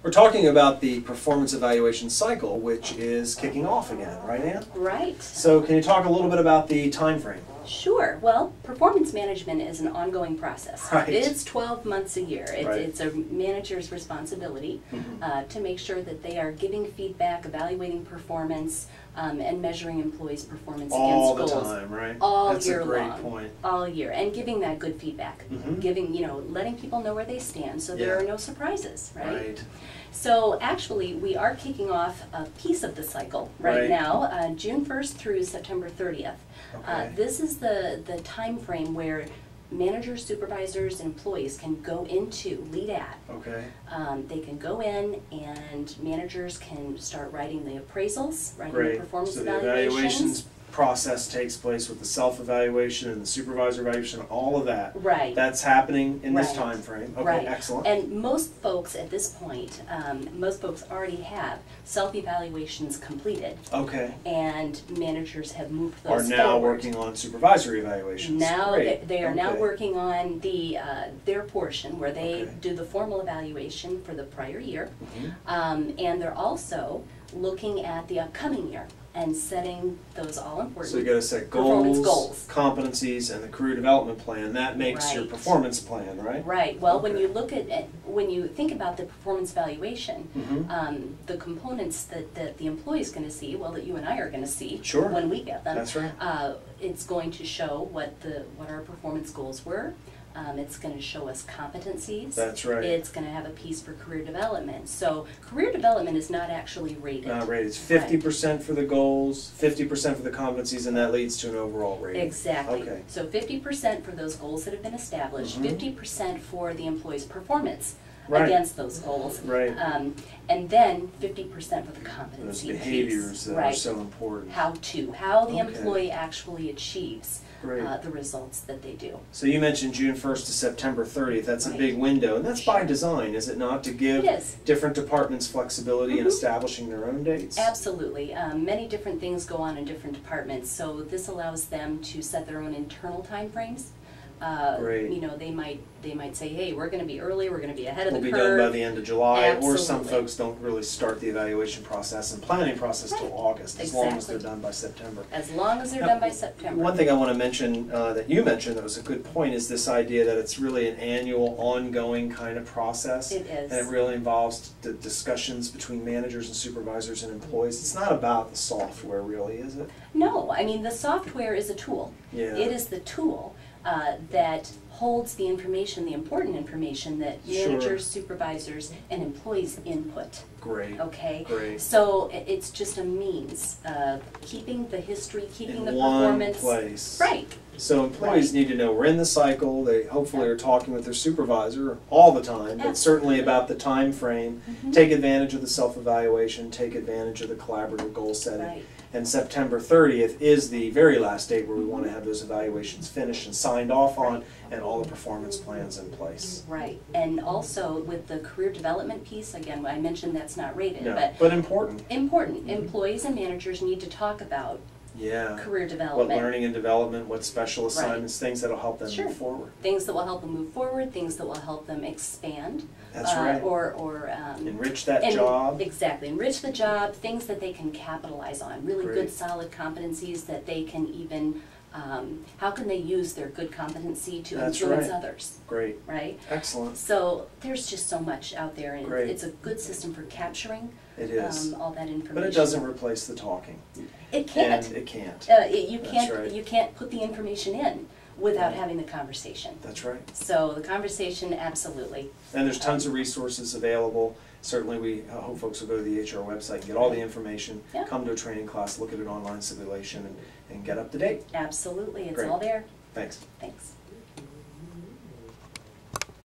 We're talking about the performance evaluation cycle, which is kicking off again, right, Ann? Right. So can you talk a little bit about the time frame? Sure. Well, performance management is an ongoing process. Right. It's 12 months a year. Right. It's a manager's responsibility to make sure that they are giving feedback, evaluating performance, and measuring employees' performance All against the goals. time, right? All That's year a great long. point. All year. And giving that good feedback. Giving, letting people know where they stand so there are no surprises, right? So actually, we are kicking off a piece of the cycle right now, June 1st through September 30th. Okay. This is the time frame where managers, supervisors, and employees can go into lead at. Okay. They can go in and managers can start writing the appraisals, writing the performance evaluations. The evaluations process takes place with the self-evaluation and the supervisor evaluation, all of that. Right. That's happening in this time frame. Okay, excellent. And most folks at this point, most folks already have self-evaluations completed. Okay. And managers have moved those Are now forward. working on supervisory evaluations. Now they are now working on the their portion where they do the formal evaluation for the prior year, and they're also looking at the upcoming year and setting those all important. So you got to set goals, competencies, and the career development plan. That makes your performance plan, right? Right. Well, when you look at when you think about the performance evaluation, the components that the employee is going to see, well, that you and I are going to see when we get them. That's right. It's going to show what our performance goals were. It's going to show us competencies. That's right. It's going to have a piece for career development. So career development is not actually rated. Not rated. It's 50% for the goals, 50% for the competencies, and that leads to an overall rating. Exactly. Okay. So 50% for those goals that have been established, 50% for the employee's performance against those goals, and then 50% for the competency those behaviors that are so important. How the employee actually achieves the results that they do. So you mentioned June 1st to September 30th. That's a big window, and that's by design, is it not, to give different departments flexibility in establishing their own dates? Absolutely. Many different things go on in different departments, so this allows them to set their own internal time frames. You know, they might say, hey, we're going to be early, we're going to be ahead of the curve. We'll be done by the end of July, or some folks don't really start the evaluation process and planning process till August, as long as they're done by September. As long as they're done by September. One thing I want to mention that you mentioned that was a good point is this idea that it's really an annual, ongoing kind of process. It is. And it really involves the discussions between managers and supervisors and employees. It's not about the software, really, is it? No, I mean, the software is a tool. Yeah. It is the tool that holds the information, the important information that managers, supervisors, and employees input. Great. Okay? Great. So it's just a means of keeping the history, keeping the In performance. one place. Right. So employees need to know we're in the cycle. They hopefully are talking with their supervisor all the time, but certainly about the time frame. Take advantage of the self-evaluation, take advantage of the collaborative goal setting. And September 30th is the very last date where we want to have those evaluations finished and signed off on, and all the performance plans in place. Right. And also with the career development piece, again, I mentioned that's not rated, but important. Important. Employees and managers need to talk about career development. What learning and development, what special assignments, things that will help them move forward. Things that will help them move forward, things that will help them expand. That's right. Or enrich that job. Exactly. Enrich the job, things that they can capitalize on, really good solid competencies that they can even, how can they use their good competency to influence others? Great. Right? Excellent. So there's just so much out there, and it's a good system for capturing all that information. But it doesn't replace the talking. It can't. And it can't. You can't put the information in without having the conversation. That's right. So the conversation, absolutely. And there's tons of resources available. Certainly we hope folks will go to the HR website and get all the information, come to a training class, look at an online simulation, and get up to date. Absolutely. It's all there. Thanks. Thanks.